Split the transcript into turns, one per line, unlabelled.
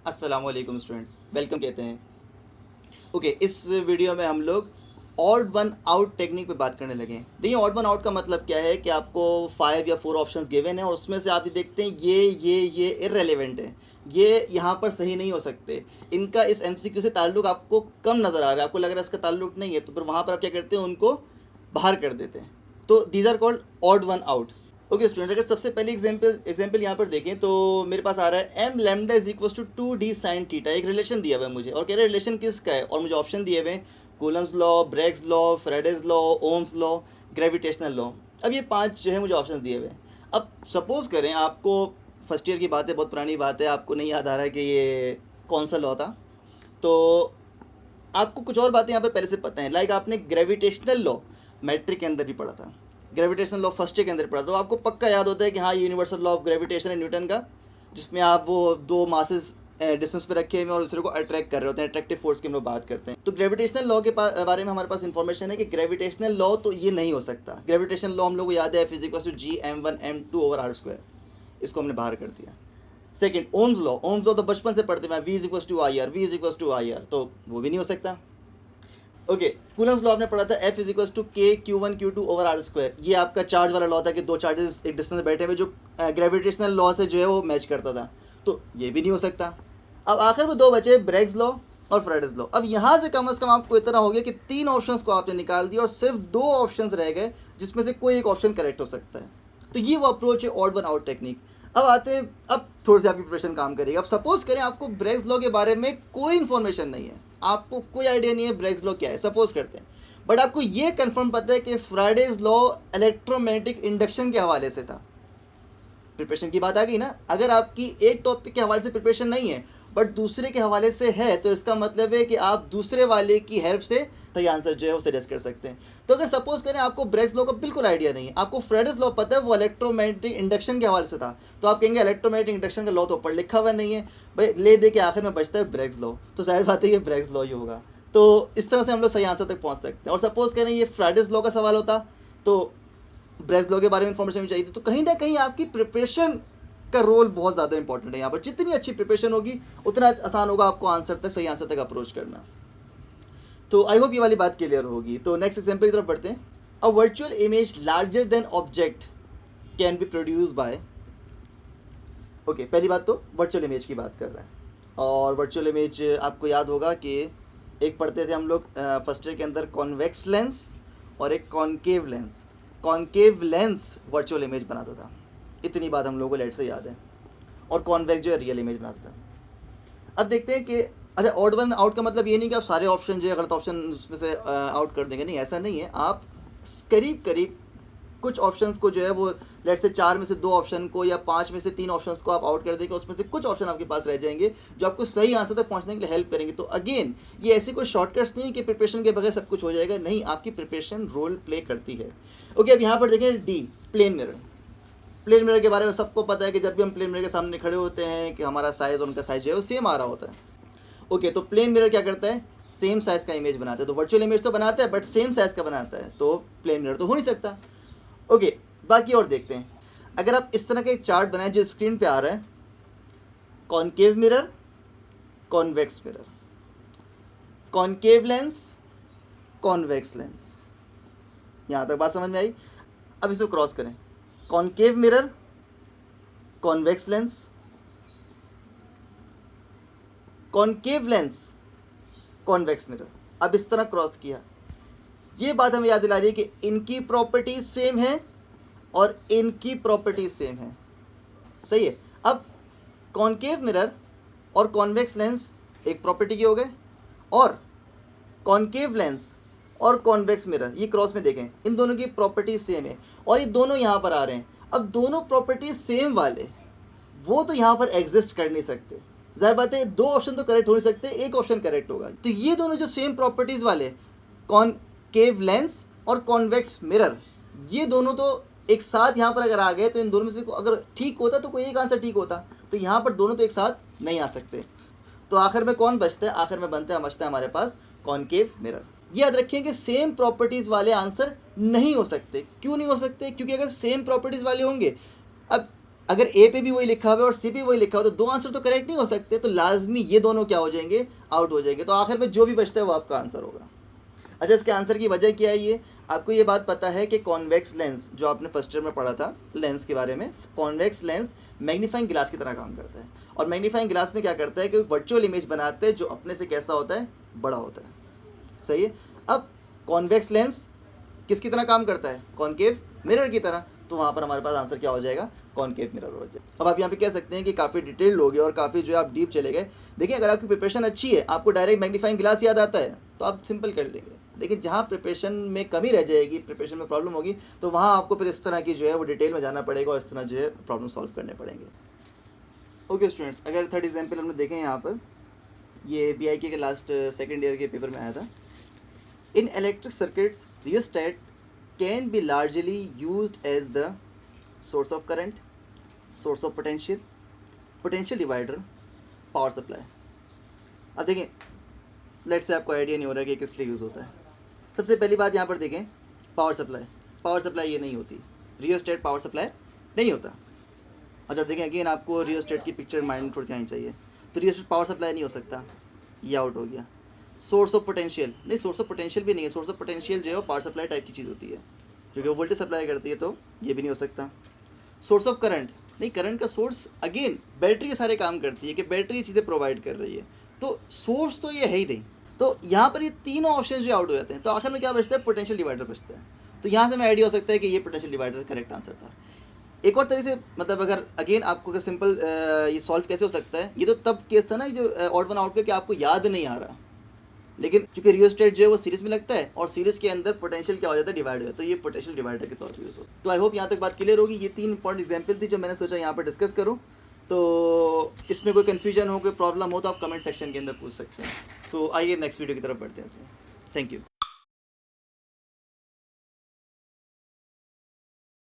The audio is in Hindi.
अस्सलामुअलैकुम स्टूडेंट्स, वेलकम कहते हैं। ओके, इस वीडियो में हम लोग ऑड वन आउट टेक्निक पे बात करने लगे हैं। देखिए, ऑड वन आउट का मतलब क्या है कि आपको 5 या 4 ऑप्शंस गिवन हैं और उसमें से आप ये देखते हैं ये इररेलेवेंट है, ये यहाँ पर सही नहीं हो सकते। इनका इस एमसीक्यू से ताल्लुक आपको कम नज़र आ रहा है, आपको लग रहा है इसका ताल्लुक नहीं है, तो फिर वहाँ पर आप क्या करते हैं, उनको बाहर कर देते हैं। तो these are called odd one out. Okay students, अगर सबसे पहले एग्जांपल यहाँ पर देखें तो मेरे पास आ रहा है M lambda is equal to 2d sine theta. एक रिलेशन दिया हुआ है मुझे और कह रहे हैं रिलेशन किसका है, और मुझे ऑप्शन दिए हुए हैं Coulomb's law, Bragg's law, Faraday's law, Ohm's law, gravitational law. अब ये 5 जो है मुझे ऑप्शन दिए हुए हैं। अब सपोज करें आपको फर्स्ट ईयर की बात है, बहुत पुरानी बात है, आपको नहीं याद आ रहा है कि ये कौन सा लॉ था, तो आपको कुछ और बातें यहाँ पर पहले से पता हैं। लाइक आपने ग्रेविटेशनल लॉ मैट्रिक के अंदर भी पढ़ा था, ग्रेविटेशनल लॉ फर्स्ट ईयर के अंदर पढ़ा, तो आपको पक्का याद होता है कि हाँ ये यूनिवर्सल लॉ ऑफ ग्रेविटेशन है न्यूटन का, जिसमें आप वो दो मासेस डिस्टेंस पे रखे हुए और दूसरे को अट्रैक्ट कर रहे होते हैं, अट्रैक्टिव फोर्स की हम लोग बात करते हैं। तो ग्रेविटेशनल लॉ के बारे में हमारे पास इंफॉर्मेशन है कि ग्रेविटेशनल लॉ तो ये नहीं हो सकता। ग्रेविटेशनल लॉ हम लोग को याद है F=G m1m2/r², इसको हमने बाहर कर दिया। सेकंड, ओम्स लॉ तो बचपन से पढ़ते हैं, V=IR, तो वो भी नहीं हो सकता। ओके, कूलम्स लॉ आपने पढ़ा था F=K(Q1Q2/r²। ये आपका चार्ज वाला लॉ था कि दो चार्जेस एक डिस्टेंस में बैठे हुए, जो ग्रेविटेशनल लॉ से जो है वो मैच करता था, तो ये भी नहीं हो सकता। अब आखिर में दो बचे, ब्रैग्स लॉ और फ्रेडेज लॉ। अब यहाँ से कम आपको इतना हो गया कि 3 ऑप्शंस को आपने निकाल दिया और सिर्फ 2 ऑप्शंस रह गए जिसमें से कोई एक ऑप्शन करेक्ट हो सकता है। तो ये वो अप्रोच है ऑड वन आउट टेक्निक। अब आते हैं, अब थोड़ी सी आपकी प्रिपरेशन काम करेगी। अब सपोज करें आपको ब्रैग्स लॉ के बारे में कोई इन्फॉर्मेशन नहीं है, आपको कोई आइडिया नहीं है ब्रैग्स लॉ क्या है, सपोज करते हैं, बट आपको ये कंफर्म पता है कि फ्राइडेज लॉ इलेक्ट्रोमैग्नेटिक इंडक्शन के हवाले से था। प्रिपरेशन की बात आ गई ना। अगर आपकी एक टॉपिक के हवाले से प्रिपरेशन नहीं है बट दूसरे के हवाले से है, तो इसका मतलब है कि आप दूसरे वाले की हेल्प से सही आंसर जो है वो सजेस्ट कर सकते हैं। तो अगर सपोज करें आपको ब्रैग्स लॉ का बिल्कुल आइडिया नहीं है, आपको फ्रेडेज लॉ पता है वो इलेक्ट्रोमैग्नेटिक इंडक्शन के हवाले से था, तो आप कहेंगे इलेक्ट्रोमैग्नेटिक इंडक्शन का लॉ तो ऊपर लिखा हुआ नहीं है भाई, ले दे के आखिर में बचता है ब्रैग्स लॉ, तो जाहिर बात है ये ब्रैग्स लॉ ही होगा। तो इस तरह से हम लोग सही आंसर तक पहुँच सकते हैं। और सपोज करें ये फ्राइडेज लॉ का सवाल होता तो ब्रैग्स लॉ के बारे में इंफॉर्मेशन भी चाहिए थी। तो कहीं ना कहीं आपकी प्रिपरेशन का रोल बहुत ज़्यादा इंपॉर्टेंट है यहाँ पर। जितनी अच्छी प्रिपरेशन होगी उतना आसान होगा आपको सही आंसर तक अप्रोच करना। तो आई होप ये वाली बात क्लियर होगी। तो नेक्स्ट एग्जांपल की तरफ बढ़ते हैं। A virtual image larger than object can be produce by. Okay, पहली बात तो वर्चुअल इमेज की बात कर रहे हैं, और वर्चुअल इमेज आपको याद होगा कि एक पढ़ते थे हम लोग फर्स्ट ईयर के अंदर, कॉन्वेक्स लेंस और एक concave lens. Concave lens virtual image बनाता था, इतनी बात हम लोगों को लेट से याद है, और कॉन्वेक्स जो है रियल इमेज बनाता था। अब देखते हैं कि अच्छा, ऑड वन आउट का मतलब ये नहीं कि आप सारे ऑप्शन जो है गलत ऑप्शन उसमें से आउट कर देंगे, नहीं ऐसा नहीं है। आप करीब करीब कुछ ऑप्शंस को जो है वो लेट से 4 में से 2 ऑप्शन को या 5 में से 3 ऑप्शंस को आप आउट कर देंगे, उसमें से कुछ ऑप्शन आपके पास रह जाएंगे जो आपको सही आंसर तक पहुंचने के लिए हेल्प करेंगे। तो अगेन ये ऐसी कोई शॉर्टकट्स नहीं है कि प्रिपरेशन के बगैर सब कुछ हो जाएगा, नहीं, आपकी प्रिपरेशन रोल प्ले करती है। ओके, अब यहाँ पर देखें D, plane mirror. Plane mirror के बारे में सबको पता है कि जब भी हम प्लेन मिरर के सामने खड़े होते हैं कि हमारा साइज़ और उनका साइज़ जो है वो सेम आ रहा होता है। ओके, तो प्लेन मिरर क्या करता है, सेम साइज़ का इमेज बनाता है। तो वर्चुअल इमेज तो बनाता है बट सेम साइज़ का बनाता है, तो प्लेन मिरर तो हो नहीं सकता। ओके, बाकी और देखते हैं। अगर आप इस तरह का एक चार्ट बनाएं जो स्क्रीन पे आ रहा है, concave mirror, convex mirror, concave lens, convex lens, यहाँ तक बात समझ में आई। अब इसको क्रॉस करें, concave mirror, convex lens, concave lens, convex mirror. अब इस तरह क्रॉस किया, ये बात हमें याद दिला रही है कि इनकी प्रॉपर्टीज सेम है और इनकी प्रॉपर्टीज सेम है, सही है। अब कॉन्केव मिरर और कॉन्वेक्स लेंस एक प्रॉपर्टी के हो गए, और कॉन्केव लेंस और कॉन्वेक्स मिरर ये क्रॉस में देखें, इन दोनों की प्रॉपर्टीज सेम है और ये दोनों यहाँ पर आ रहे हैं। अब दोनों प्रॉपर्टीज सेम वाले वो तो यहाँ पर एग्जिस्ट कर नहीं सकते, जाहिर बात है 2 ऑप्शन तो करेक्ट हो नहीं सकते, एक ऑप्शन करेक्ट होगा। तो ये दोनों जो सेम प्रॉपर्टीज वाले कॉन्केव लेंस और कॉन्वेक्स मिरर, ये दोनों तो एक साथ यहाँ पर अगर आ गए तो इन दोनों में से अगर ठीक होता तो कोई एक आंसर ठीक होता, तो यहाँ पर दोनों तो एक साथ नहीं आ सकते। तो आखिर में कौन बचता है, आखिर में बचता है हमारे पास कॉन्केव मिरर। ये याद रखें कि सेम प्रॉपर्टीज़ वाले आंसर नहीं हो सकते। क्यों नहीं हो सकते, क्योंकि अगर सेम प्रॉपर्टीज़ वाले होंगे, अब अगर ए पे भी वही लिखा हुआ है और सी पे वही लिखा हुआ है तो दो आंसर तो करेक्ट नहीं हो सकते, तो लाजमी ये दोनों क्या हो जाएंगे, आउट हो जाएंगे। तो आखिर में जो भी बचता है वो आपका आंसर होगा। अच्छा, इसके आंसर की वजह क्या है, ये आपको ये बात पता है कि कॉन्वेक्स लेंस, जो आपने फर्स्ट ईयर में पढ़ा था लेंस के बारे में, कॉन्वेक्स लेंस मैग्नीफाइंग ग्लास की तरह काम करता है। और मैग्नीफाइंग ग्लास में क्या करता है कि वर्चुअल इमेज बनाते हैं जो अपने से कैसा होता है, बड़ा होता है। सही है। अब कॉन्वेक्स लेंस किसकी तरह काम करता है, कॉनकेव मिरर की तरह, तो वहाँ पर हमारे पास आंसर क्या हो जाएगा, कॉनकेव मिरर हो जाएगा। अब आप यहाँ पे कह सकते हैं कि काफ़ी डिटेल्ड हो गया और काफ़ी जो है आप डीप चले गए। देखिए, अगर आपकी प्रिपरेशन अच्छी है, आपको डायरेक्ट मैग्नीफाइंग ग्लास याद आता है तो आप सिंपल कर लेंगे। लेकिन जहाँ प्रिपरेशन में कमी रह जाएगी, प्रिपरेशन में प्रॉब्लम होगी, तो वहाँ आपको फिर इस तरह की जो है वो डिटेल में जाना पड़ेगा और इस तरह जो है प्रॉब्लम सॉल्व करने पड़ेंगे। ओके स्टूडेंट्स, अगर थर्ड एग्जाम्पल हमने देखें यहाँ पर, ये BIK के लास्ट सेकेंड ईयर के पेपर में आया था। In electric circuits rheostat can be largely used as the source of current, source of potential, potential divider, power supply. अब देखें, लेट्स से आपको आइडिया नहीं हो रहा है कि किस लिए यूज़ होता है। सबसे पहली बात यहाँ पर देखें, पावर सप्लाई। पावर सप्लाई ये नहीं होती, रियोस्टेट पावर सप्लाई नहीं होता। और जब देखें अगेन आपको रियोस्टेट की पिक्चर माइंड में थोड़ी सी आनी चाहिए, तो रियोस्टेट पावर सप्लाई नहीं हो सकता, ये आउट हो गया। सोर्स ऑफ पोटेंशियल, नहीं सोर्स ऑफ पोटेंशियल भी नहीं है। सोर्स ऑफ पोटेंशियल जो है वो पावर सप्लाई टाइप की चीज़ होती है, क्योंकि वो वोल्टेज सप्लाई करती है, तो ये भी नहीं हो सकता। सोर्स ऑफ करंट, नहीं, करंट का सोर्स अगेन बैटरी के सारे काम करती है कि बैटरी ये चीज़ें प्रोवाइड कर रही है, तो सोर्स तो ये है ही नहीं। तो यहाँ पर ये तीनों ऑप्शन जो आउट हो जाते हैं, तो आखिर में क्या बचता है, पोटेंशियल डिवाइडर बचता है। तो यहाँ से मैं आइडिया हो सकता है कि ये पोटेंशियल डिवाइडर करेक्ट आंसर था। एक और तरीके से, मतलब अगर अगेन आपको अगर सिंपल ये सॉल्व कैसे हो सकता है, ये तो तब केस था ना जो ऑड वन आउट का, कि आपको याद नहीं आ रहा, लेकिन क्योंकि रियोस्टेट जो है वो सीरीज में लगता है और सीरीज के अंदर पोटेंशियल क्या हो जाता है, डिवाइड हो जाता है, तो ये पोटेंशियल डिवाइडर के तौर पर यूज़ हो। तो आई होप यहाँ तक बात क्लियर होगी। ये 3 इंपॉर्टेंट एग्जाम्पल थी जो मैंने सोचा यहाँ पर डिस्कस करूँ। तो इसमें कोई कन्फ्यूजन हो, कोई प्रॉब्लम हो तो आप कमेंट सेक्शन के अंदर पूछ सकते हैं। तो आइए नेक्स्ट वीडियो की तरफ बढ़ते हैं। Thank you.